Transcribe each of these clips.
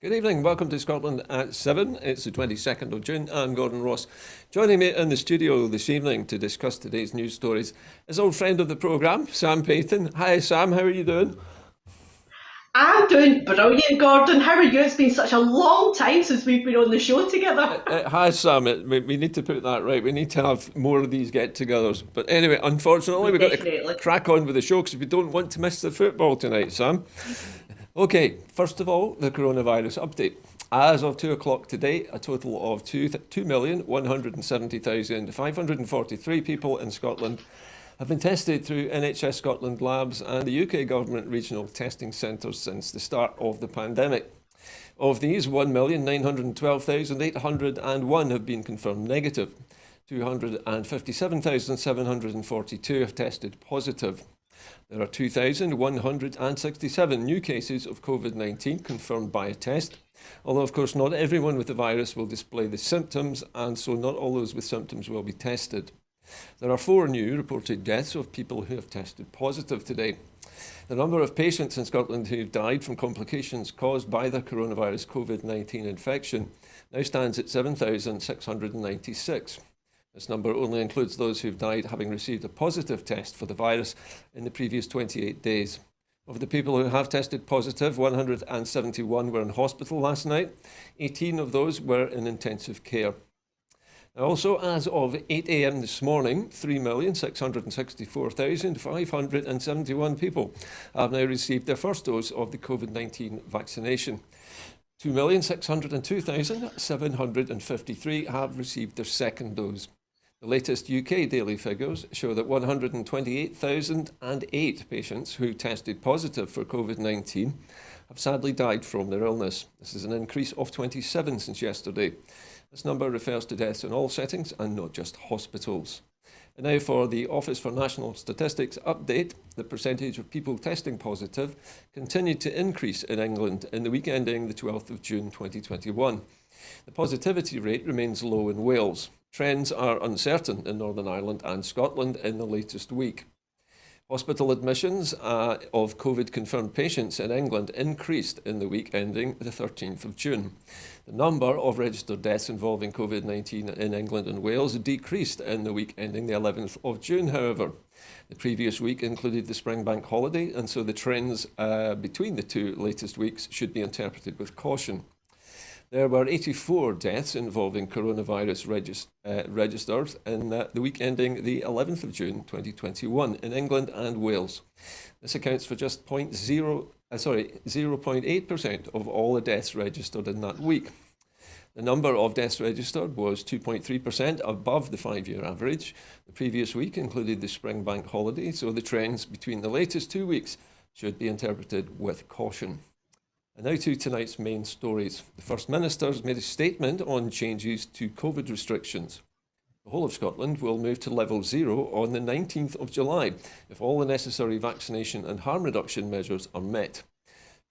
Good evening, welcome to Scotland at 7. It's the 22nd of June. I'm Gordon Ross. Joining me in the studio this evening to discuss today's news stories is old friend of the programme, Sam Paton. Hi Sam, how are you doing? I'm doing brilliant, Gordon. How are you? It's been such a long time since we've been on the show together. It has, Sam. We need to put that right. We need to have more of these get-togethers. But anyway, unfortunately, we've got to Definitely. crack on with the show because we don't want to miss the football tonight, Sam. Okay, first of all, the coronavirus update. As of 2 o'clock today, a total of 2,170,543 people in Scotland have been tested through NHS Scotland labs and the UK government regional testing centres since the start of the pandemic. Of these, 1,912,801 have been confirmed negative. 257,742 have tested positive. There are 2,167 new cases of COVID-19 confirmed by a test, although of course not everyone with the virus will display the symptoms, and so not all those with symptoms will be tested. There are 4 new reported deaths of people who have tested positive today. The number of patients in Scotland who died from complications caused by the coronavirus COVID-19 infection now stands at 7,696. This number only includes those who've died having received a positive test for the virus in the previous 28 days. Of the people who have tested positive, 171 were in hospital last night. 18 of those were in intensive care. Also, as of 8 a.m. this morning, 3,664,571 people have now received their first dose of the COVID-19 vaccination. 2,602,753 have received their second dose. The latest UK daily figures show that 128,008 patients who tested positive for COVID-19 have sadly died from their illness. This is an increase of 27 since yesterday. This number refers to deaths in all settings and not just hospitals. And now for the Office for National Statistics update. The percentage of people testing positive continued to increase in England in the week ending the 12th of June 2021. The positivity rate remains low in Wales. Trends are uncertain in Northern Ireland and Scotland in the latest week. Hospital admissions of COVID-confirmed patients in England increased in the week ending the 13th of June. The number of registered deaths involving COVID-19 in England and Wales decreased in the week ending the 11th of June, however. The previous week included the spring bank holiday, and so the trends between the two latest weeks should be interpreted with caution. There were 84 deaths involving coronavirus registered in the week ending the 11th of June 2021 in England and Wales. This accounts for just 0.8% of all the deaths registered in that week. The number of deaths registered was 2.3% above the 5-year average. The previous week included the spring bank holiday, so the trends between the latest 2 weeks should be interpreted with caution. And now to tonight's main stories. The First Minister's made a statement on changes to COVID restrictions. The whole of Scotland will move to level 0 on the 19th of July if all the necessary vaccination and harm reduction measures are met.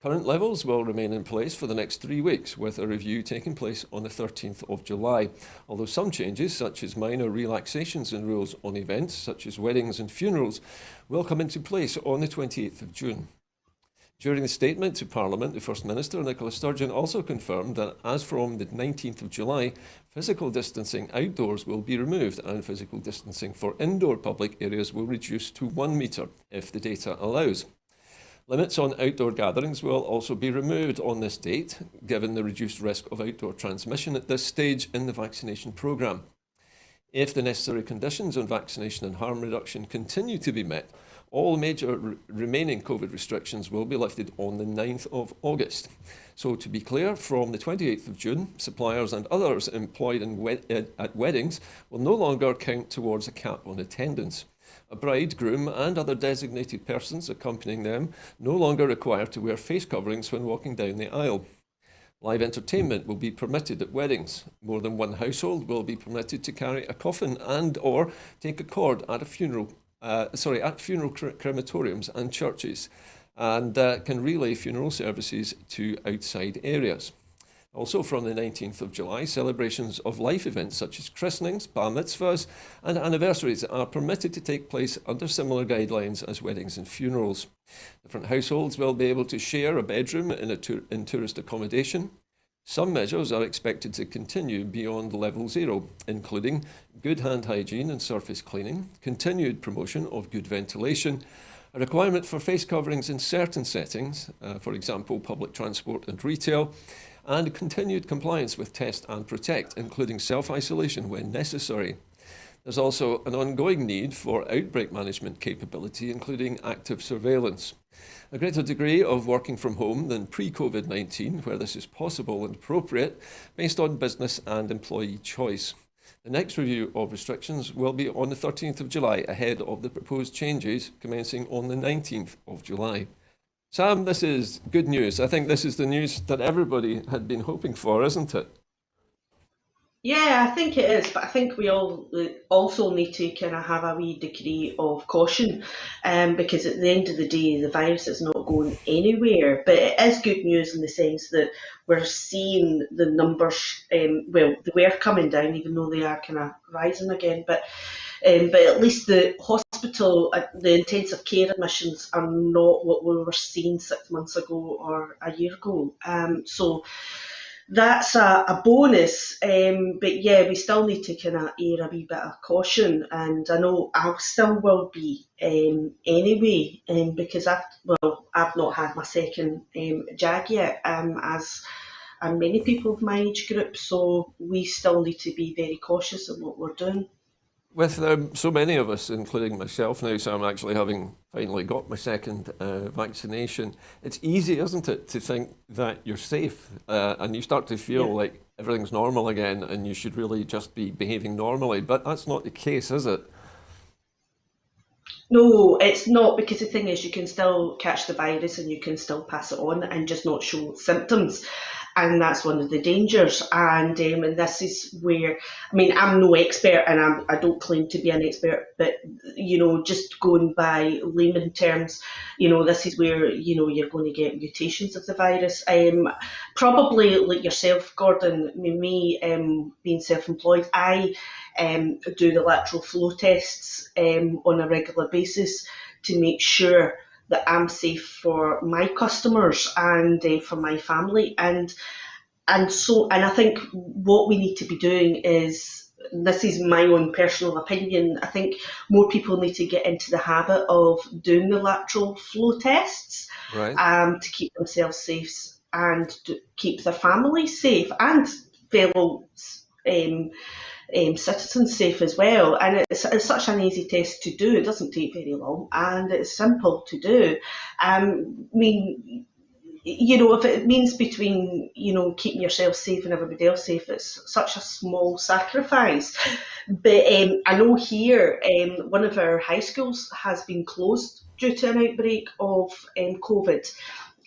Current levels will remain in place for the next 3 weeks, with a review taking place on the 13th of July, although some changes, such as minor relaxations in rules on events such as weddings and funerals, will come into place on the 28th of June. During the statement to Parliament, the First Minister, Nicola Sturgeon, also confirmed that as from the 19th of July, physical distancing outdoors will be removed and physical distancing for indoor public areas will reduce to 1 metre if the data allows. Limits on outdoor gatherings will also be removed on this date, given the reduced risk of outdoor transmission at this stage in the vaccination programme. If the necessary conditions on vaccination and harm reduction continue to be met, all major remaining COVID restrictions will be lifted on the 9th of August. So to be clear, from the 28th of June, suppliers and others employed at weddings will no longer count towards a cap on attendance. A bride, groom and other designated persons accompanying them no longer required to wear face coverings when walking down the aisle. Live entertainment will be permitted at weddings. More than one household will be permitted to carry a coffin and or take a cord at a funeral crematoriums and churches, and can relay funeral services to outside areas. Also from the 19th of July, celebrations of life events such as christenings, bar mitzvahs and anniversaries are permitted to take place under similar guidelines as weddings and funerals. Different households will be able to share a bedroom in tourist accommodation. Some measures are expected to continue beyond level 0, including good hand hygiene and surface cleaning, continued promotion of good ventilation, a requirement for face coverings in certain settings, for example, public transport and retail, and continued compliance with test and protect, including self-isolation when necessary. There's also an ongoing need for outbreak management capability, including active surveillance. A greater degree of working from home than pre-COVID-19, where this is possible and appropriate, based on business and employee choice. The next review of restrictions will be on the 13th of July, ahead of the proposed changes commencing on the 19th of July. Sam, this is good news. I think this is the news that everybody had been hoping for, isn't it? Yeah, I think it is, but I think we all also need to kind of have a wee degree of caution, because at the end of the day, the virus is not going anywhere. But it is good news in the sense that we're seeing the numbers. Well, they were coming down, even though they are kind of rising again. But at least the hospital, the intensive care admissions are not what we were seeing 6 months ago or a year ago. So that's a bonus, but yeah, we still need to kind of err a wee bit of caution, and I know I still will be anyway, because I've not had my second jab yet, as and many people of my age group, so we still need to be very cautious in what we're doing. With so many of us, including myself now, so I'm actually having finally got my second vaccination, it's easy, isn't it, to think that you're safe, and you start to feel Yeah. like everything's normal again and you should really just be behaving normally. But that's not the case, is it? No, it's not, because the thing is, you can still catch the virus and you can still pass it on and just not show symptoms. And that's one of the dangers. And this is where, I mean, I'm no expert, and I don't claim to be an expert, but, just going by layman terms, this is where, you're going to get mutations of the virus. Probably like yourself, Gordon, me being self-employed, I do the lateral flow tests on a regular basis to make sure that I'm safe for my customers and for my family, and I think what we need to be doing is, this is my own personal opinion, I think more people need to get into the habit of doing the lateral flow tests, Right. to keep themselves safe and to keep their families safe and fellow um, citizens safe as well. And it's such an easy test to do. It doesn't take very long, and it's simple to do. I mean, if it means between, keeping yourself safe and everybody else safe, it's such a small sacrifice. But I know here, one of our high schools has been closed due to an outbreak of COVID,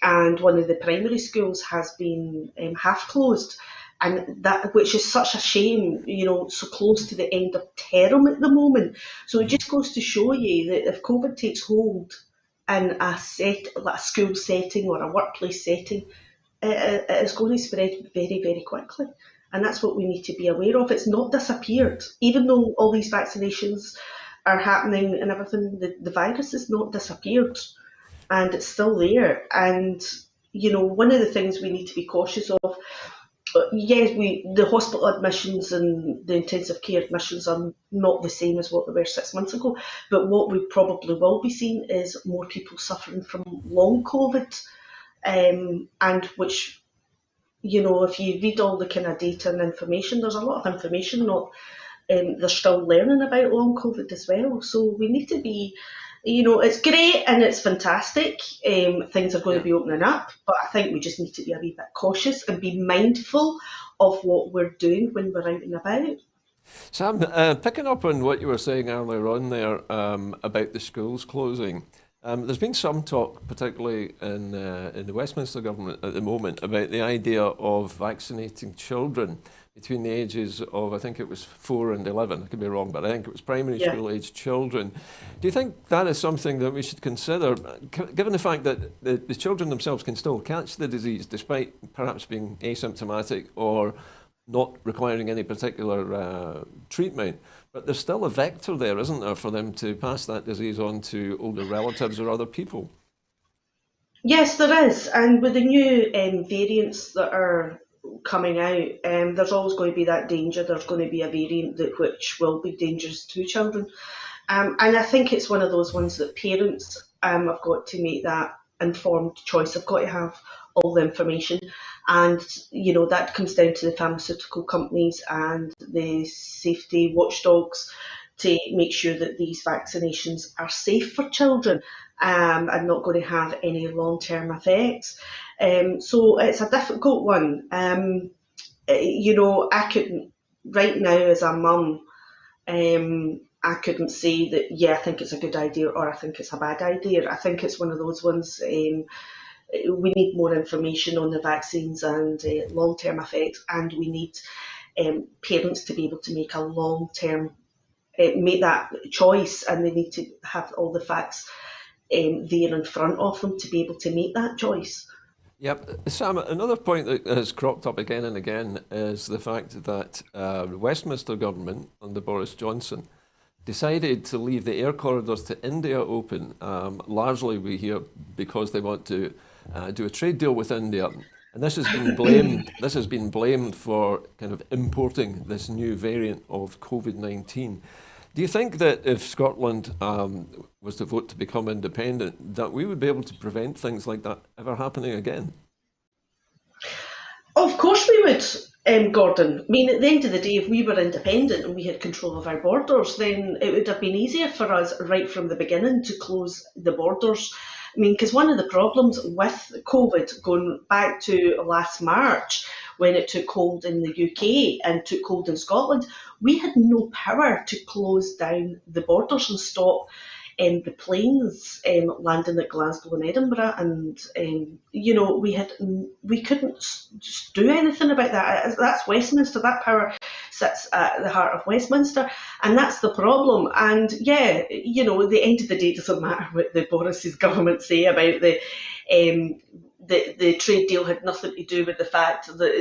and one of the primary schools has been half closed. And that, which is such a shame, so close to the end of term at the moment. So it just goes to show you that if COVID takes hold in like a school setting or a workplace setting, it is going to spread very, very quickly. And that's what we need to be aware of. It's not disappeared. Even though all these vaccinations are happening and everything, the virus has not disappeared, and it's still there. And, one of the things we need to be cautious of, yes, the hospital admissions and the intensive care admissions are not the same as what they were 6 months ago. But what we probably will be seeing is more people suffering from long COVID, and which, if you read all the kind of data and information, there's a lot of information. Not they're still learning about long COVID as well. So we need to be. It's great and it's fantastic. Things are going Yeah. to be opening up, but I think we just need to be a wee bit cautious and be mindful of what we're doing when we're out and about. Sam, picking up on what you were saying earlier on there, about the schools closing, there's been some talk, particularly in the Westminster government at the moment, about the idea of vaccinating children between the ages of, I think it was 4 and 11. I could be wrong, but I think it was primary Yeah. school age children. Do you think that is something that we should consider, given the fact that the children themselves can still catch the disease despite perhaps being asymptomatic or not requiring any particular treatment, but there's still a vector there, isn't there, for them to pass that disease on to older relatives or other people? Yes, there is, and with the new variants that are coming out, there's always going to be that danger. There's going to be a variant which will be dangerous to children. And I think it's one of those ones that parents have got to make that informed choice. They've got to have all the information. And, that comes down to the pharmaceutical companies and the safety watchdogs to make sure that these vaccinations are safe for children and not going to have any long-term effects. So it's a difficult one. I couldn't, right now as a mum, I couldn't say that, I think it's a good idea or I think it's a bad idea. I think it's one of those ones, we need more information on the vaccines and long-term effects, and we need parents to be able to make a long-term, make that choice, and they need to have all the facts there in front of them to be able to make that choice. Yep. Sam, another point that has cropped up again and again is the fact that the Westminster government under Boris Johnson decided to leave the air corridors to India open. Largely, we hear because they want to do a trade deal with India, and this has been blamed. This has been blamed for kind of importing this new variant of COVID-19. Do you think that if Scotland was to vote to become independent, that we would be able to prevent things like that ever happening again? Of course we would, Gordon. I mean, at the end of the day, if we were independent and we had control of our borders, then it would have been easier for us right from the beginning to close the borders. I mean, because one of the problems with COVID, going back to last March, when it took hold in the UK and took hold in Scotland, we had no power to close down the borders and stop the planes landing at Glasgow and Edinburgh, and we couldn't just do anything about that. That's Westminster. That power sits at the heart of Westminster, and that's the problem. And at the end of the day, it doesn't matter what the Boris's government say about the trade deal. Had nothing to do with the fact that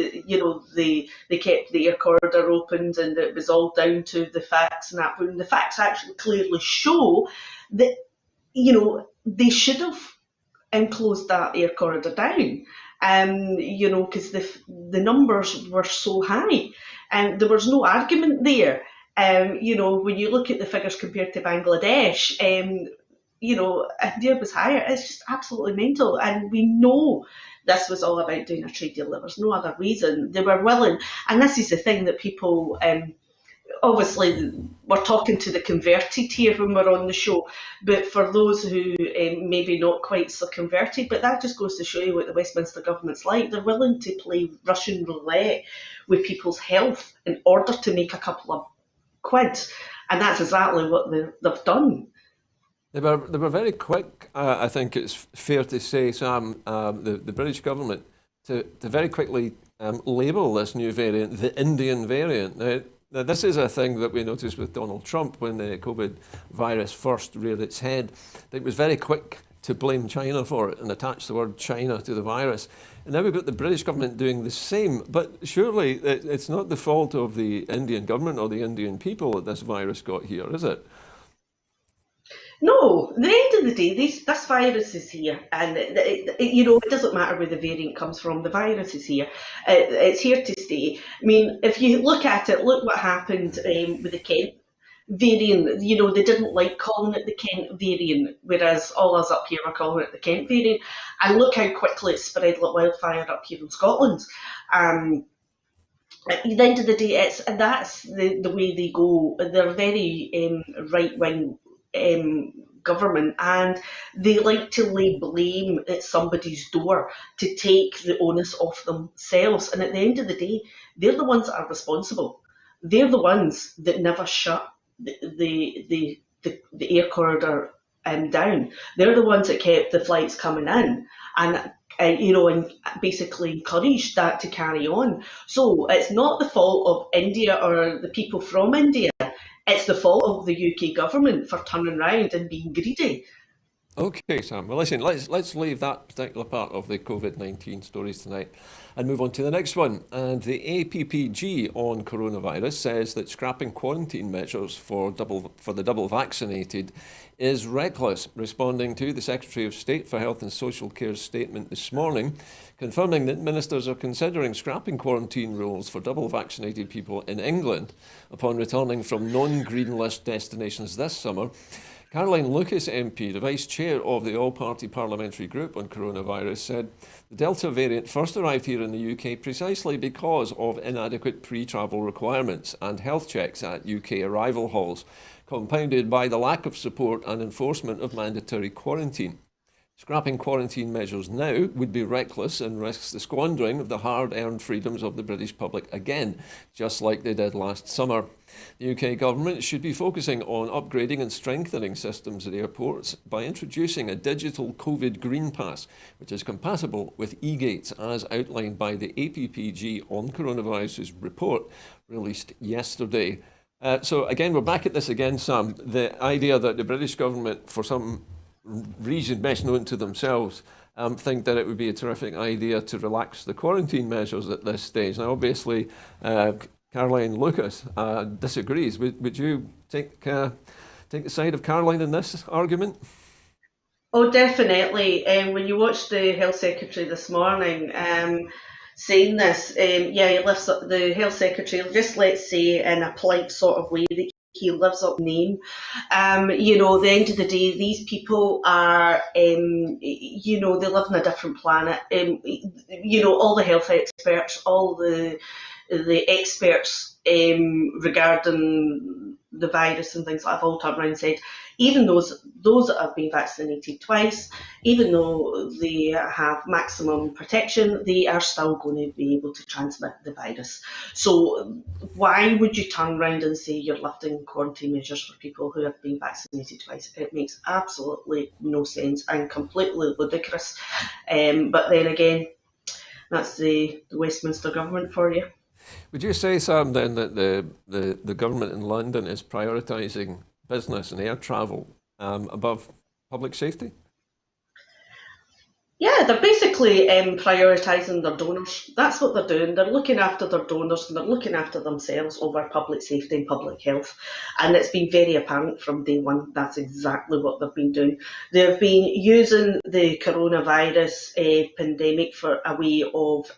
they kept the air corridor opened, and it was all down to the facts. And that when the facts actually clearly show that they should have closed that air corridor down, because the numbers were so high, and there was no argument there. When you look at the figures compared to Bangladesh, India was higher. It's just absolutely mental, and we know this was all about doing a trade deal. There was no other reason. They were willing, and this is the thing that people, obviously, we're talking to the converted here when we're on the show, but for those who maybe not quite so converted, but that just goes to show you what the Westminster government's like. They're willing to play Russian roulette with people's health in order to make a couple of quid, and that's exactly what they've done. They were very quick, I think it's fair to say, Sam, the British government, to very quickly label this new variant the Indian variant. Now, this is a thing that we noticed with Donald Trump when the COVID virus first reared its head. It was very quick to blame China for it and attach the word China to the virus. And now we've got the British government doing the same. But surely it's not the fault of the Indian government or the Indian people that this virus got here, is it? No, at the end of the day, this virus is here, and it doesn't matter where the variant comes from. The virus is here; it's here to stay. I mean, if you look at it, look what happened with the Kent variant. They didn't like calling it the Kent variant, whereas all us up here are calling it the Kent variant. And look how quickly it spread like wildfire up here in Scotland. At the end of the day, that's the way they go. They're very right-wing government, and they like to lay blame at somebody's door to take the onus off themselves. And at the end of the day, they're the ones that are responsible. They're the ones that never shut the air corridor down. They're the ones that kept the flights coming in, and and basically encouraged that to carry on. So it's not the fault of India or the people from India. It's the fault of the UK government for turning around and being greedy. Okay, Sam. Well, listen, let's leave that particular part of the COVID-19 stories tonight and move on to the next one. And the APPG on coronavirus says that scrapping quarantine measures for the double vaccinated is reckless, responding to the Secretary of State for Health and Social Care's statement this morning, confirming that ministers are considering scrapping quarantine rules for double vaccinated people in England upon returning from non-green list destinations this summer. Caroline Lucas MP, the Vice Chair of the All-Party Parliamentary Group on Coronavirus, said the Delta variant first arrived here in the UK precisely because of inadequate pre-travel requirements and health checks at UK arrival halls, compounded by the lack of support and enforcement of mandatory quarantine. Scrapping quarantine measures now would be reckless and risks the squandering of the hard-earned freedoms of the British public again, just like they did last summer. The UK government should be focusing on upgrading and strengthening systems at airports by introducing a digital COVID Green Pass, which is compatible with e-gates as outlined by the APPG on coronavirus's report released yesterday. So again, we're back at this again, Sam. The idea that the British government, for some reason best known to themselves, think that it would be a terrific idea to relax the quarantine measures at this stage. Now, obviously, Caroline Lucas disagrees. Would you take the side of Caroline in this argument? Oh, definitely. When you watch the Health Secretary this morning saying this, yeah, he lifts up the Health Secretary, just let's say in a polite sort of way, that he lives up name. You know, at the end of the day, these people are, you know, they live on a different planet. You know, all the health experts, all the experts regarding the virus and things like that have all turned around and said, even those that have been vaccinated twice, even though they have maximum protection, they are still going to be able to transmit the virus. So why would you turn around and say you're lifting quarantine measures for people who have been vaccinated twice? It makes absolutely no sense and completely ludicrous. But then again, that's the Westminster government for you. Would you say, Sam, then that the government in London is prioritising business and air travel above public safety? Yeah, they're basically prioritising their donors. That's what they're doing. They're looking after their donors and they're looking after themselves over public safety and public health. And it's been very apparent from day one that's exactly what they've been doing. They've been using the coronavirus pandemic for a way of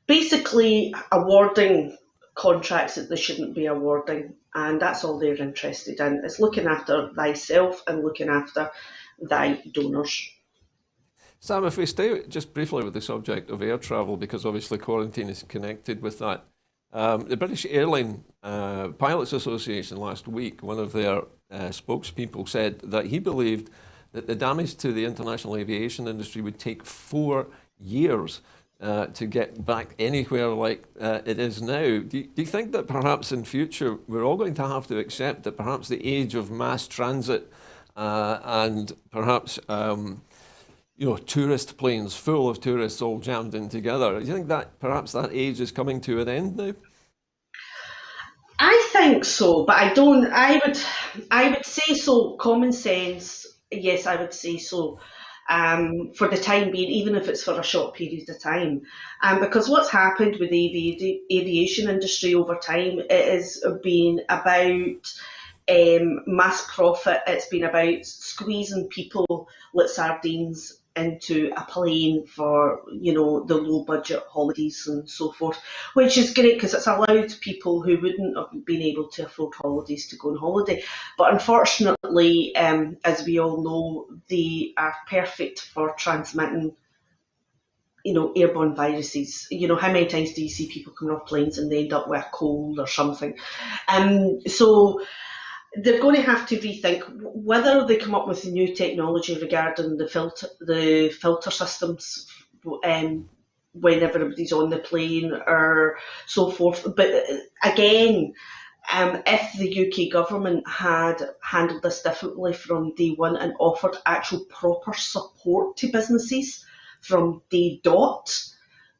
basically awarding contracts that they shouldn't be awarding. And that's all they're interested in. It's looking after thyself and looking after thy donors. Sam, if we stay just briefly with the subject of air travel, because obviously quarantine is connected with that, the British Airline Pilots Association last week, one of their spokespeople said that he believed that the damage to the international aviation industry would take 4 years to get back anywhere like it is now. Do you think that perhaps in future we're all going to have to accept that perhaps the age of mass transit and perhaps you know, tourist planes full of tourists all jammed in together, do you think that perhaps that age is coming to an end now? I think so, but I don't. I would say so. Common sense, yes, I would say so. For the time being, even if it's for a short period of time, because what's happened with the aviation industry over time, it has been about mass profit. It's been about squeezing people like sardines into a plane for, you know, the low budget holidays and so forth, which is great because it's allowed people who wouldn't have been able to afford holidays to go on holiday. But unfortunately, as we all know, they are perfect for transmitting, you know, airborne viruses. You know, how many times do you see people coming off planes and they end up with a cold or something? So they're going to have to rethink whether they come up with new technology regarding the filter systems when everybody's on the plane or so forth. But again, if the UK government had handled this differently from day one and offered actual proper support to businesses from day dot,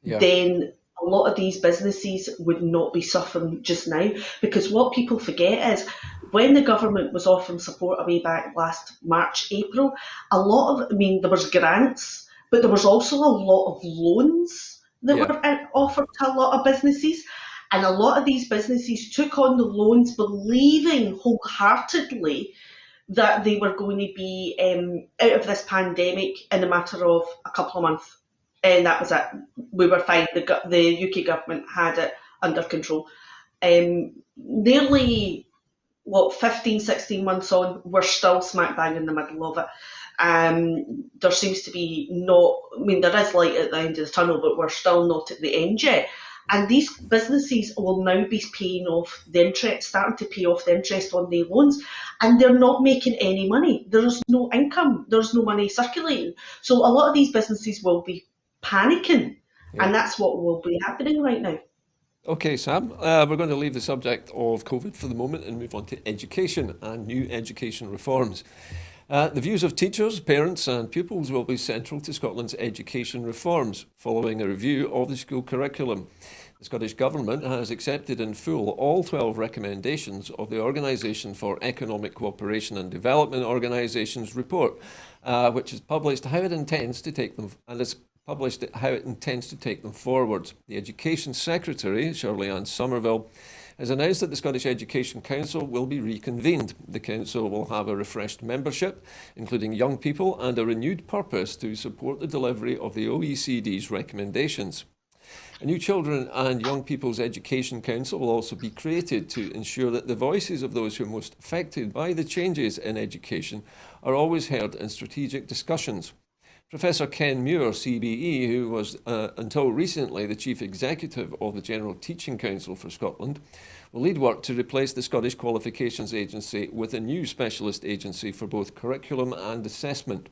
Yeah. then a lot of these businesses would not be suffering just now, because what people forget is when the government was offering support away back last March, April, there was grants, but there was also a lot of loans that Yeah, were offered to a lot of businesses. And a lot of these businesses took on the loans believing wholeheartedly that they were going to be out of this pandemic in a matter of a couple of months. And that was it. We were fine. The UK government had it under control. Nearly, 15, 16 months on, we're still smack bang in the middle of it. There seems to be there is light at the end of the tunnel, but we're still not at the end yet. And these businesses will now be starting to pay off the interest on their loans, and they're not making any money. There's no income, there's no money circulating. So a lot of these businesses will be panicking, yeah. and that's what will be happening right now. Okay, Sam, we're going to leave the subject of COVID for the moment and move on to education and new education reforms. The views of teachers, parents and pupils will be central to Scotland's education reforms following a review of the school curriculum. The Scottish Government has accepted in full all 12 recommendations of the Organisation for Economic Cooperation and Development Organisation's report, which has published how it intends to take them forward. The Education Secretary, Shirley-Ann Somerville, has announced that the Scottish Education Council will be reconvened. The Council will have a refreshed membership, including young people, and a renewed purpose to support the delivery of the OECD's recommendations. A new Children and Young People's Education Council will also be created to ensure that the voices of those who are most affected by the changes in education are always heard in strategic discussions. Professor Ken Muir, CBE, who was until recently the Chief Executive of the General Teaching Council for Scotland, will lead work to replace the Scottish Qualifications Agency with a new specialist agency for both curriculum and assessment.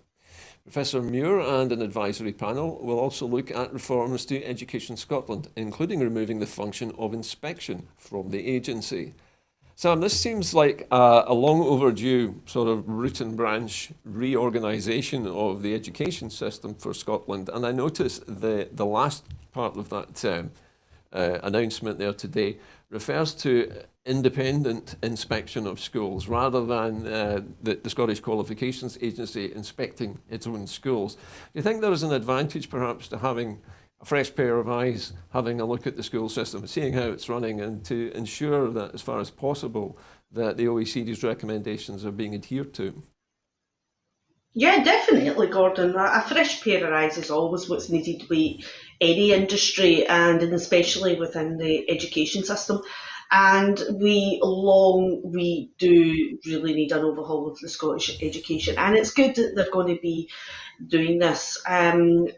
Professor Muir and an advisory panel will also look at reforms to Education Scotland, including removing the function of inspection from the agency. Sam, this seems like a long overdue sort of root and branch reorganisation of the education system for Scotland. And I noticed the last part of that announcement there today refers to independent inspection of schools rather than the Scottish Qualifications Agency inspecting its own schools. Do you think there is an advantage perhaps to having a fresh pair of eyes, having a look at the school system, seeing how it's running, and to ensure that, as far as possible, that the OECD's recommendations are being adhered to? Yeah, definitely, Gordon. A fresh pair of eyes is always what's needed with any industry, and especially within the education system. And we do really need an overhaul of the Scottish education, and it's good that they're going to be doing this, and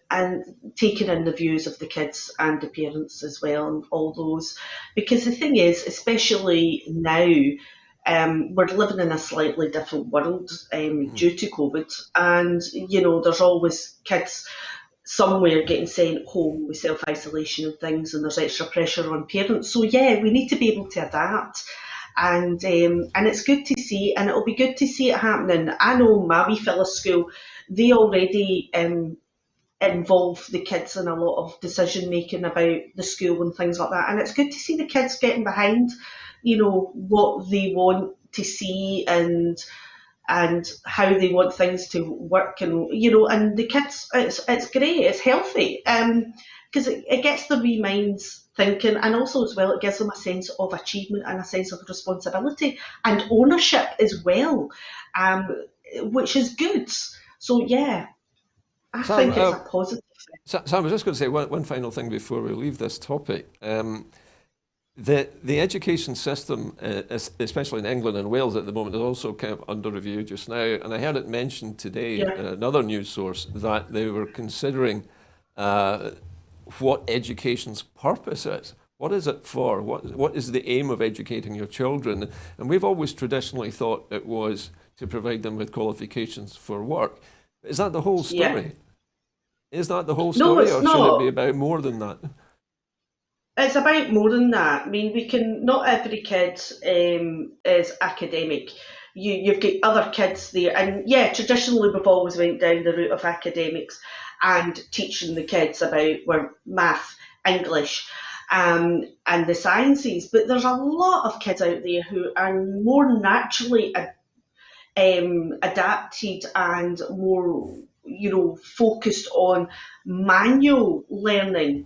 taking in the views of the kids and the parents as well, and all those. Because the thing is, especially now, we're living in a slightly different world due to COVID, and there's always kids somewhere getting sent home with self-isolation and things, and there's extra pressure on parents. So yeah, we need to be able to adapt, and it's good to see, and it'll be good to see it happening. I know my wee fella's school, they already involve the kids in a lot of decision making about the school and things like that, and it's good to see the kids getting behind, what they want to see, and how they want things to work, and and the kids, it's great, it's healthy, because it gets their wee minds thinking, and also as well it gives them a sense of achievement and a sense of responsibility and ownership as well, which is good. So yeah, I Sam, think it's a positive thing. Sam, I was just going to say one final thing before we leave this topic. The education system, especially in England and Wales at the moment, is also kind of under review just now. And I heard it mentioned today in another news source that they were considering what education's purpose is. What is it for? What is the aim of educating your children? And we've always traditionally thought it was to provide them with qualifications for work. Is that the whole story? Yeah. Is that the whole No, story, it's or not. should it be about more than that? It's about more than that. I mean, not every kid is academic. You've got other kids there, and yeah, traditionally we've always went down the route of academics and teaching the kids about math English and the sciences, but there's a lot of kids out there who are more naturally adapted and more, focused on manual learning,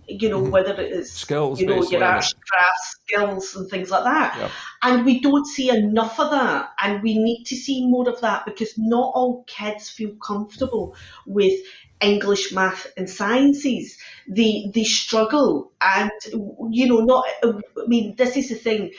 whether it is, Skills-based your learning. arts, crafts, skills and things like that. Yep. And we don't see enough of that. And we need to see more of that because not all kids feel comfortable with English, math and sciences. They struggle. And, this is the thing.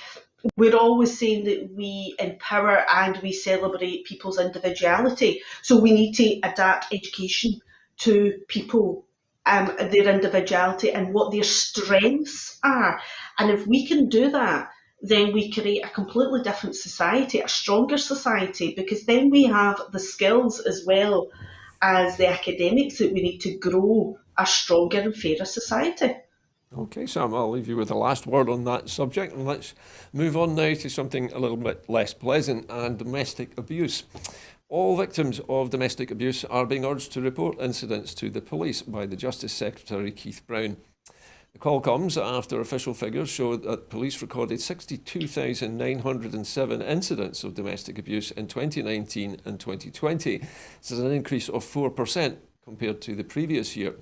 We're always saying that we empower and we celebrate people's individuality. So we need to adapt education to people, their individuality and what their strengths are. And if we can do that, then we create a completely different society, a stronger society, because then we have the skills as well as the academics that we need to grow a stronger and fairer society. Okay, Sam, I'll leave you with the last word on that subject, and let's move on now to something a little bit less pleasant, and domestic abuse. All victims of domestic abuse are being urged to report incidents to the police by the Justice Secretary, Keith Brown. The call comes after official figures show that police recorded 62,907 incidents of domestic abuse in 2019 and 2020. This is an increase of 4% compared to the previous year.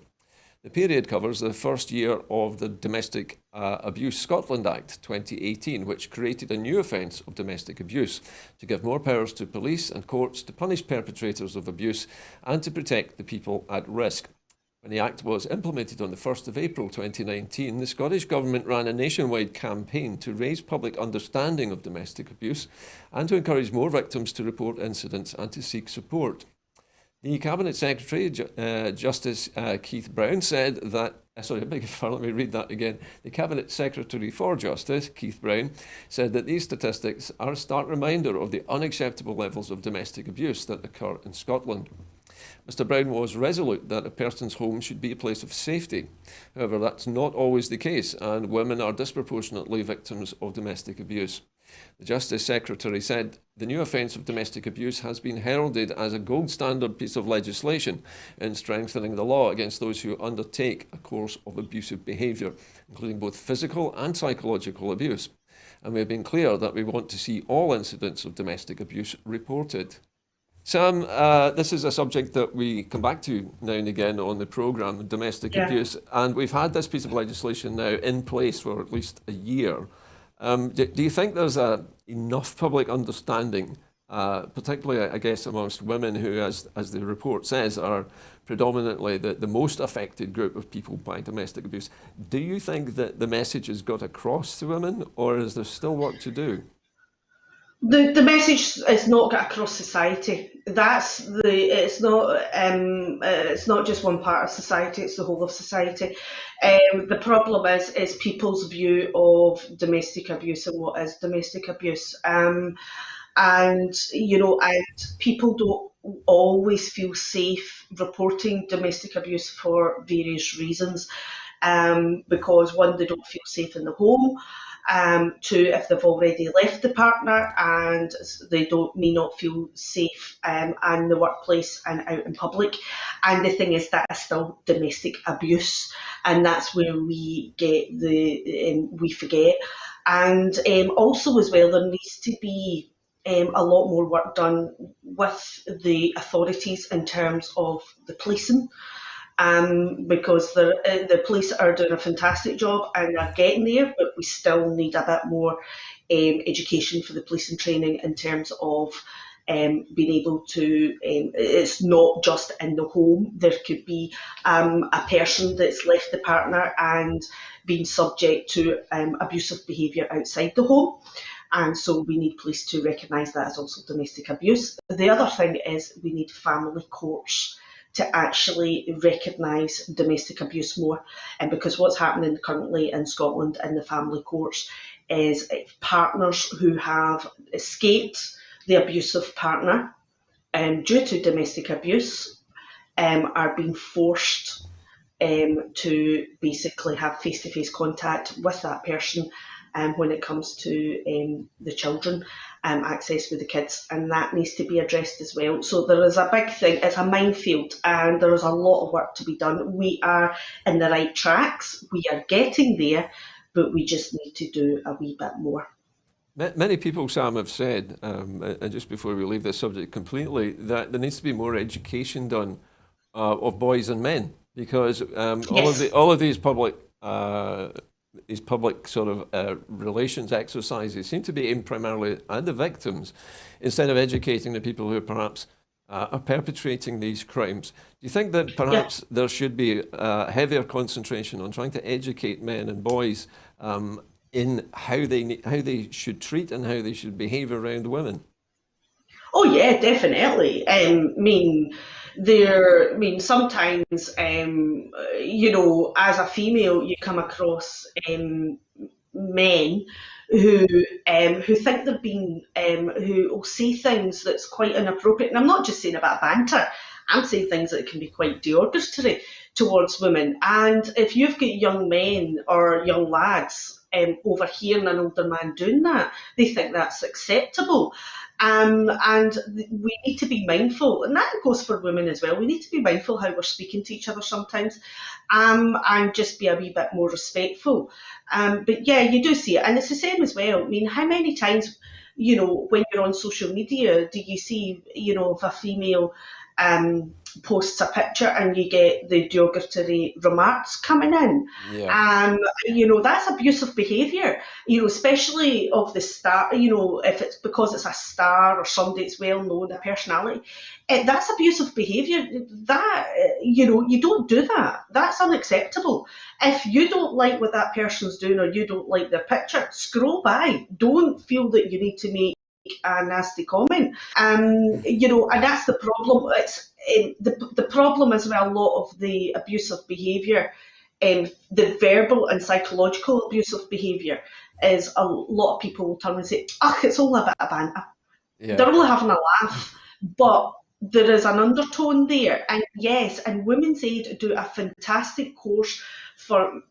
The period covers the first year of the Domestic Abuse Scotland Act 2018, which created a new offence of domestic abuse to give more powers to police and courts to punish perpetrators of abuse and to protect the people at risk. When the Act was implemented on the 1st of April 2019, the Scottish Government ran a nationwide campaign to raise public understanding of domestic abuse and to encourage more victims to report incidents and to seek support. The Cabinet Secretary, Justice Keith Brown, said that, let me read that again. The Cabinet Secretary for Justice, Keith Brown, said that these statistics are a stark reminder of the unacceptable levels of domestic abuse that occur in Scotland. Mr. Brown was resolute that a person's home should be a place of safety. However, that's not always the case, and women are disproportionately victims of domestic abuse. The Justice Secretary said the new offence of domestic abuse has been heralded as a gold standard piece of legislation in strengthening the law against those who undertake a course of abusive behaviour, including both physical and psychological abuse. And we have been clear that we want to see all incidents of domestic abuse reported. Sam, this is a subject that we come back to now and again on the programme, domestic abuse, and we've had this piece of legislation now in place for at least a year. Do you think there's enough public understanding, particularly, I guess, amongst women who, as the report says, are predominantly the most affected group of people by domestic abuse? Do you think that the message has got across to women, or is there still work to do? The message is not got across society. It's not just one part of society, it's the whole of society. The problem is people's view of domestic abuse and what is domestic abuse. And people don't always feel safe reporting domestic abuse for various reasons. Because one, they don't feel safe in the home. Two, if they've already left the partner and they may not feel safe in the workplace and out in public. And the thing is that is still domestic abuse, and that's where we get we forget. And also as well, there needs to be a lot more work done with the authorities in terms of the policing. Because the police are doing a fantastic job and they're getting there, but we still need a bit more education for the police and training in terms of being able to, it's not just in the home. There could be a person that's left the partner and been subject to abusive behaviour outside the home. And so we need police to recognise that as also domestic abuse. The other thing is we need family courts to actually recognise domestic abuse more. And because what's happening currently in Scotland in the family courts is partners who have escaped the abusive partner due to domestic abuse are being forced to basically have face-to-face contact with that person when it comes to the children. access with the kids, and that needs to be addressed as well. So there is a big thing, it's a minefield, and there is a lot of work to be done. We are in the right tracks, we are getting there, but we just need to do a wee bit more. Many people, Sam, have said, and just before we leave this subject completely, that there needs to be more education done of boys and men, because Yes. all of these public sort of relations exercises seem to be aimed primarily at the victims, instead of educating the people who perhaps are perpetrating these crimes. Do you think that Yeah. perhaps there should be a heavier concentration on trying to educate men and boys in how they should treat and how they should behave around women? Oh yeah, definitely. Sometimes, as a female, you come across men who who think they're being who will say things that's quite inappropriate. And I'm not just saying about banter. I'm saying things that can be quite derogatory towards women. And if you've got young men or young lads overhearing an older man doing that, they think that's acceptable. And we need to be mindful, and that goes for women as well. We need to be mindful how we're speaking to each other sometimes, and just be a wee bit more respectful. But yeah, you do see it, and it's the same as well. I mean, how many times, when you're on social media, do you see, if a female posts a picture and you get the derogatory remarks coming in? Yeah. That's abusive behaviour, especially of the star, if it's because it's a star or somebody that's well known, a personality. That's abusive behaviour. That, you don't do that. That's unacceptable. If you don't like what that person's doing or you don't like their picture, scroll by. Don't feel that you need to make a nasty comment. And that's the problem. It's the problem is with a lot of the abusive behaviour, the verbal and psychological abusive behaviour is a lot of people will turn and say, "Oh, it's only a bit of banter." Yeah. They're only having a laugh, but there is an undertone there. And yes, and Women's Aid do a fantastic course for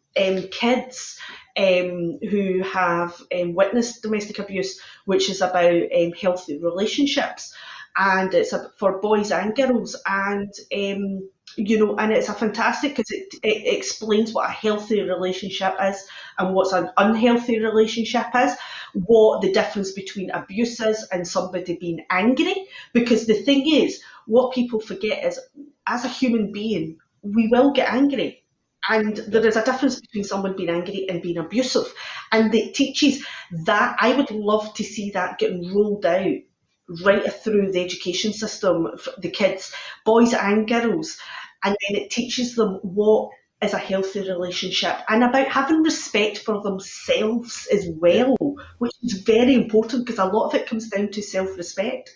kids who have witnessed domestic abuse, which is about healthy relationships, and it's for boys and girls, and it's a fantastic because it explains what a healthy relationship is and what's an unhealthy relationship is, what the difference between abuse is and somebody being angry. Because the thing is, what people forget is, as a human being, we will get angry. And Yeah. there is a difference between someone being angry and being abusive. And it teaches that. I would love to see that getting rolled out right through the education system for the kids, boys and girls. And then it teaches them what is a healthy relationship and about having respect for themselves as Yeah. well, which is very important because a lot of it comes down to self-respect.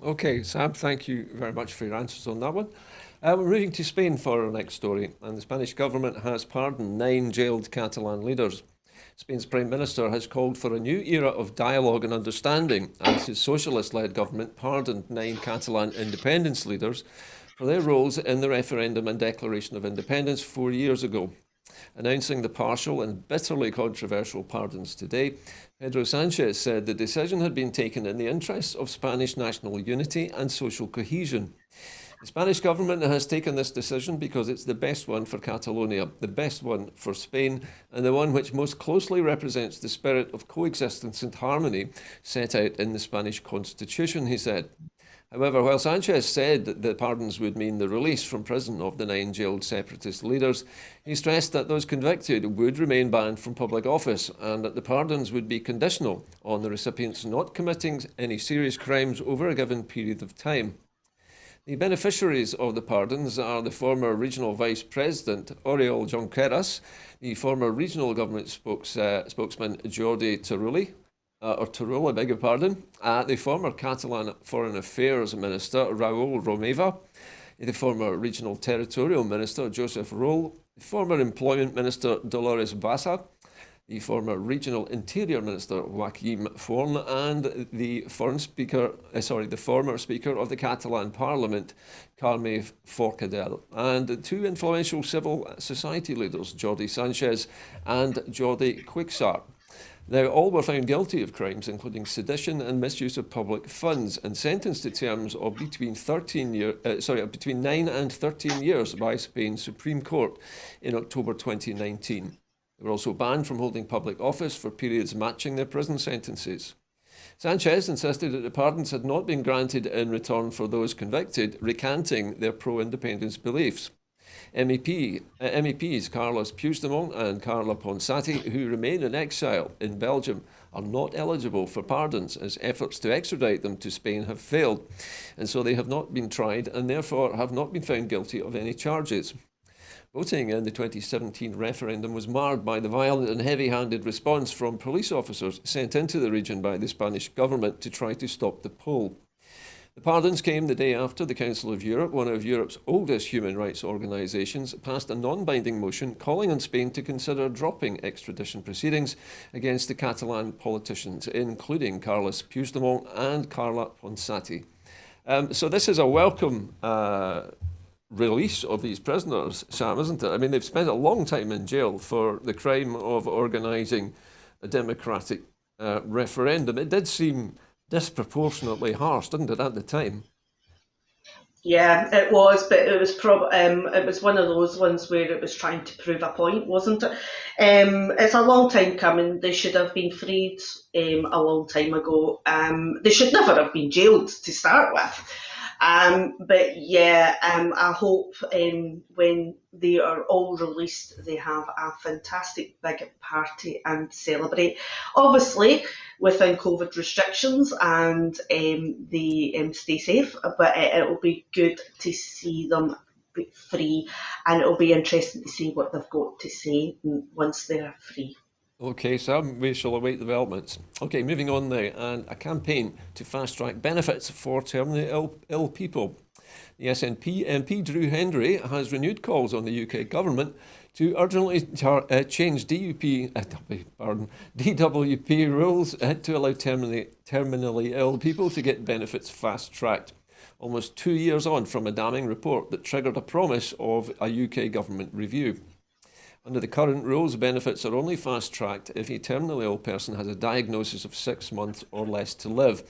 Okay, Sam, thank you very much for your answers on that one. We're moving to Spain for our next story, and the Spanish government has pardoned 9 jailed Catalan leaders. Spain's Prime Minister has called for a new era of dialogue and understanding as his socialist-led government pardoned 9 Catalan independence leaders for their roles in the referendum and declaration of independence 4 years ago. Announcing the partial and bitterly controversial pardons today, Pedro Sanchez said the decision had been taken in the interests of Spanish national unity and social cohesion. The Spanish government has taken this decision because it's the best one for Catalonia, the best one for Spain, and the one which most closely represents the spirit of coexistence and harmony set out in the Spanish constitution, he said. However, while Sanchez said that the pardons would mean the release from prison of the 9 jailed separatist leaders, he stressed that those convicted would remain banned from public office and that the pardons would be conditional on the recipients not committing any serious crimes over a given period of time. The beneficiaries of the pardons are the former regional vice president Oriol Junqueras, the former regional government spokesman Jordi Turull, I beg your pardon, the former Catalan Foreign Affairs Minister Raül Romeva, the former regional territorial minister Josep Rull, the former employment minister Dolores Bassa, the former regional interior minister Joaquim Forn, and the former speaker of the Catalan Parliament, Carme Forcadell, and 2 influential civil society leaders, Jordi Sanchez and Jordi Cuixart. Now, all were found guilty of crimes including sedition and misuse of public funds and sentenced to terms of between 9 and 13 years by Spain's Supreme Court in October 2019. They were also banned from holding public office for periods matching their prison sentences. Sanchez insisted that the pardons had not been granted in return for those convicted, recanting their pro-independence beliefs. MEPs Carles Puigdemont and Carla Ponsati, who remain in exile in Belgium, are not eligible for pardons as efforts to extradite them to Spain have failed, and so they have not been tried and therefore have not been found guilty of any charges. Voting in the 2017 referendum was marred by the violent and heavy-handed response from police officers sent into the region by the Spanish government to try to stop the poll. The pardons came the day after the Council of Europe, one of Europe's oldest human rights organisations, passed a non-binding motion calling on Spain to consider dropping extradition proceedings against the Catalan politicians, including Carles Puigdemont and Carla Ponsati. So this is a welcome release of these prisoners, Sam, isn't it? I mean, they've spent a long time in jail for the crime of organising a democratic referendum. It did seem disproportionately harsh, didn't it, at the time? Yeah, it was, but it was one of those ones where it was trying to prove a point, wasn't it? It's a long time coming. They should have been freed a long time ago. They should never have been jailed to start with. But yeah, I hope when they are all released, they have a fantastic big party and celebrate. Obviously, within COVID restrictions and they stay safe, but it'll be good to see them free, and it'll be interesting to see what they've got to say once they're free. Okay, Sam, we shall await developments. Okay, moving on now, and a campaign to fast-track benefits for terminally ill people. The SNP MP Drew Hendry has renewed calls on the UK government to urgently change DWP rules to allow terminally ill people to get benefits fast-tracked, almost 2 years on from a damning report that triggered a promise of a UK government review. Under the current rules, benefits are only fast-tracked if a terminally ill person has a diagnosis of 6 months or less to live.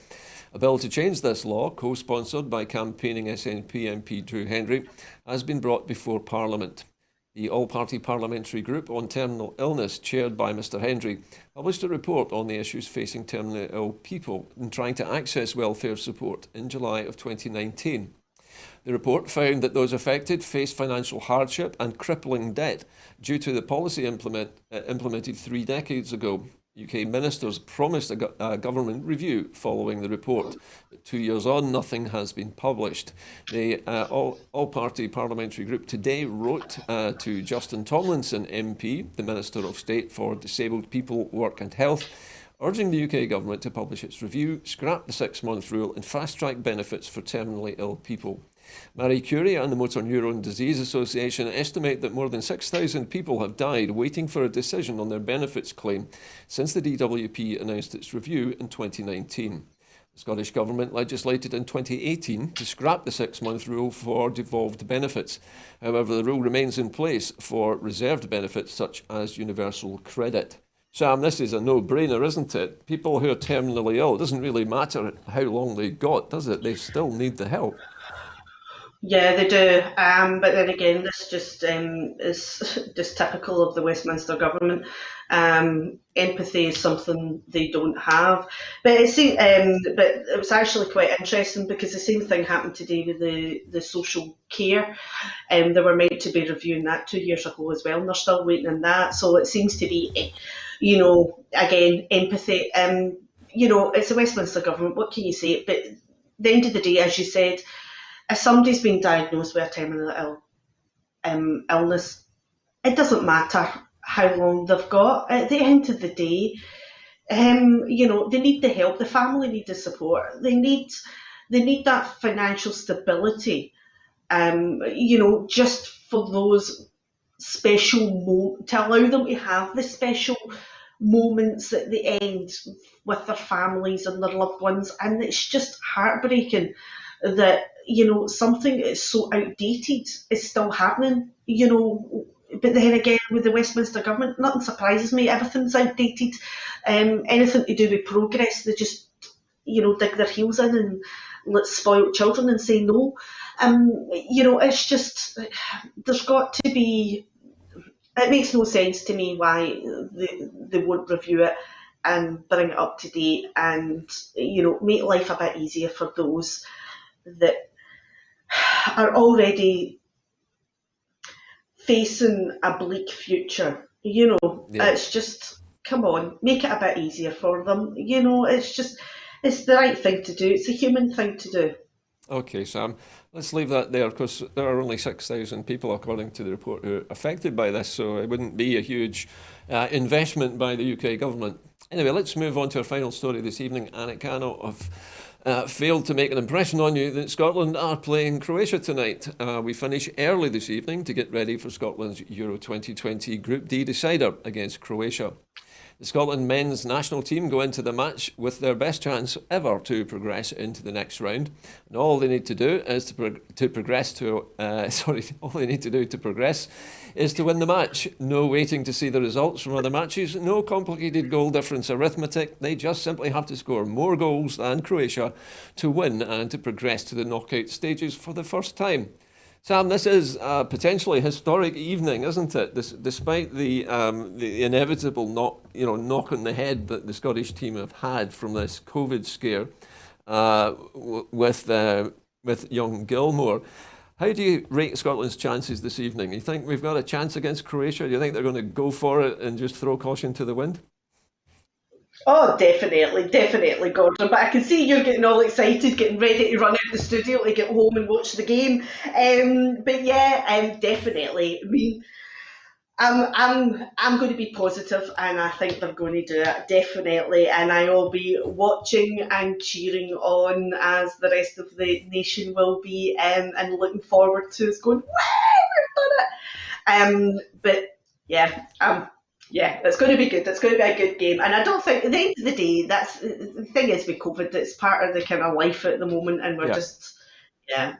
A bill to change this law, co-sponsored by campaigning SNP MP Drew Hendry, has been brought before Parliament. The all-party parliamentary group on terminal illness, chaired by Mr Hendry, published a report on the issues facing terminally ill people in trying to access welfare support in July of 2019. The report found that those affected face financial hardship and crippling debt due to the policy implemented 3 decades ago. UK ministers promised a government review following the report, but 2 years on, nothing has been published. The all-party parliamentary group today wrote to Justin Tomlinson MP, the Minister of State for Disabled People, Work and Health, urging the UK government to publish its review, scrap the 6-month rule and fast-track benefits for terminally ill people. Marie Curie and the Motor Neurone Disease Association estimate that more than 6,000 people have died waiting for a decision on their benefits claim since the DWP announced its review in 2019. The Scottish Government legislated in 2018 to scrap the 6-month rule for devolved benefits. However, the rule remains in place for reserved benefits such as universal credit. Sam, this is a no-brainer, isn't it? People who are terminally ill, it doesn't really matter how long they got, does it? They still need the help. Yeah, they do. But then again, this just is just typical of the Westminster government. Empathy is something they don't have. But it was actually quite interesting because the same thing happened today with the social care. They were meant to be reviewing that 2 years ago as well, and they're still waiting on that. So it seems to be, again, empathy. It's the Westminster government. What can you say? But at the end of the day, as you said, if somebody's been diagnosed with a terminal illness, it doesn't matter how long they've got. At the end of the day, they need the help. The family need the support. They need that financial stability. Just for those to allow them to have the special moments at the end with their families and their loved ones. And it's just heartbreaking that something that's so outdated is still happening. but then again, with the Westminster government, nothing surprises me. Everything's outdated. Anything to do with progress, they just, dig their heels in and let spoiled children and say no. It's just, there's got to be. It makes no sense to me why they won't review it and bring it up to date and make life a bit easier for those that are already facing a bleak future. Yeah. It's just, come on, make it a bit easier for them. It's the right thing to do. It's a human thing to do. Okay, Sam, let's leave that there because there are only 6,000 people, according to the report, who are affected by this, so it wouldn't be a huge investment by the UK government. Anyway, let's move on to our final story this evening, and it cannot have failed to make an impression on you that Scotland are playing Croatia tonight. We finish early this evening to get ready for Scotland's Euro 2020 Group D decider against Croatia. The Scotland men's national team go into the match with their best chance ever to progress into the next round, and all they need to do is to progress is to win the match. No waiting to see the results from other matches, no complicated goal difference arithmetic. They just simply have to score more goals than Croatia to win and to progress to the knockout stages for the first time. Sam, this is a potentially historic evening, isn't it? Despite the inevitable knock on the head that the Scottish team have had from this COVID scare with young Gilmore. How do you rate Scotland's chances this evening? You think we've got a chance against Croatia? Do you think they're going to go for it and just throw caution to the wind? Oh, definitely, Gordon. But I can see you're getting all excited, getting ready to run out the studio to get home and watch the game. But yeah, definitely. I mean, I'm going to be positive, and I think they're going to do it definitely. And I'll be watching and cheering on as the rest of the nation will be, and looking forward to us going, wow, we've done it. But yeah, yeah, it's going to be good. It's going to be a good game, and I don't think at the end of the day, that's the thing is with COVID, it's part of the kind of life at the moment, and we're just yeah.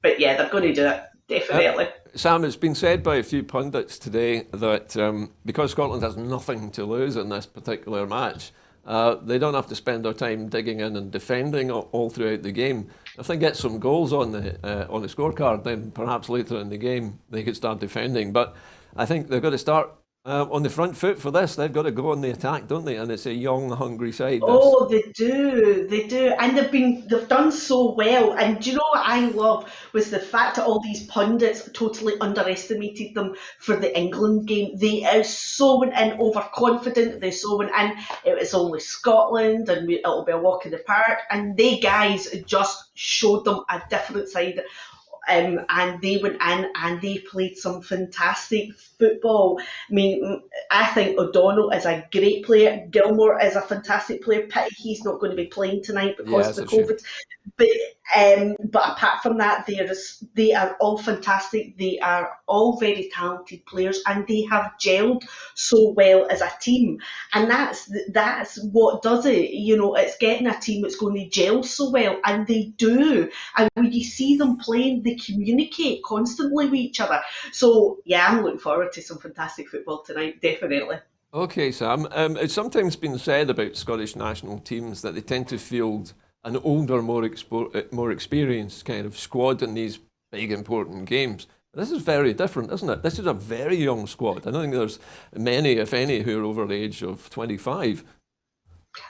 But yeah, they're going to do it definitely. Sam, it's been said by a few pundits today that because Scotland has nothing to lose in this particular match, they don't have to spend their time digging in and defending all throughout the game. If they get some goals on the scorecard, then perhaps later in the game they could start defending. But I think they've got to start on the front foot for this. They've got to go on the attack, don't they? And it's a young, hungry side. Oh, they do, and they've done so well. And do you know what I love was the fact that all these pundits totally underestimated them for the England game. They are so went in overconfident. They so went in. It was only Scotland, and it'll be a walk in the park. And they guys just showed them a different side. And they went in and they played some fantastic football. I mean, I think O'Donnell is a great player. Gilmore is a fantastic player. Pity he's not going to be playing tonight because of the COVID. But apart from that, they are all fantastic. They are all very talented players, and they have gelled so well as a team. And that's what does it. It's getting a team that's going to gel so well, and they do. And when you see them playing, they communicate constantly with each other. So yeah, I'm looking forward to some fantastic football tonight, definitely. Okay, Sam. It's sometimes been said about Scottish national teams that they tend to field an older, more experienced kind of squad in these big, important games. This is very different, isn't it? This is a very young squad. I don't think there's many, if any, who are over the age of 25.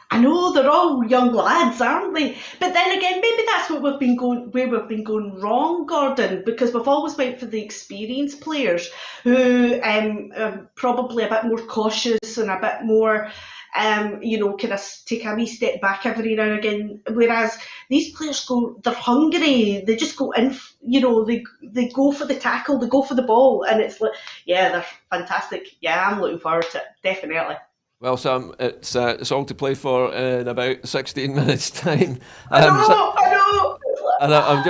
I know they're all young lads, aren't they? But then again, maybe that's what where we've been going wrong, Gordon, because we've always went for the experienced players who are probably a bit more cautious and a bit more, kind of take a wee step back every now and again. Whereas these players they're hungry. They just go in, they go for the tackle, they go for the ball, and it's like, yeah, they're fantastic. Yeah, I'm looking forward to it, definitely. Well, Sam, it's all to play for in about 16 minutes' time. I know. And I'm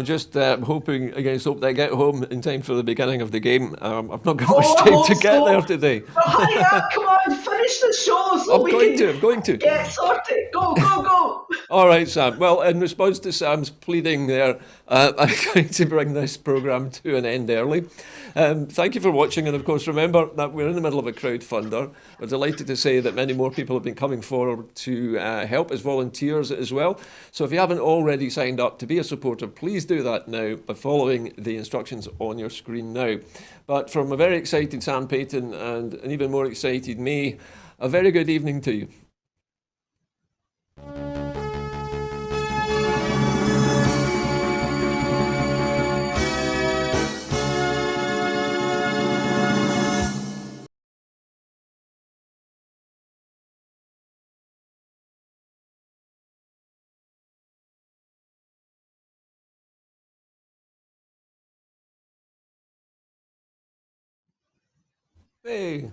just hoping against hope that I get home in time for the beginning of the game. I've not got much time to get there today. Hurry up, come on, finish the show so I'm going to. get sorted. Go. All right, Sam. Well, in response to Sam's pleading there, I'm going to bring this programme to an end early. Thank you for watching, and of course, remember that we're in the middle of a crowdfunder. We're delighted to say that many more people have been coming forward to help as volunteers as well. So if you haven't already signed up to be a supporter, please do that now by following the instructions on your screen now. But from a very excited Sam Paton and an even more excited me, a very good evening to you. Hey.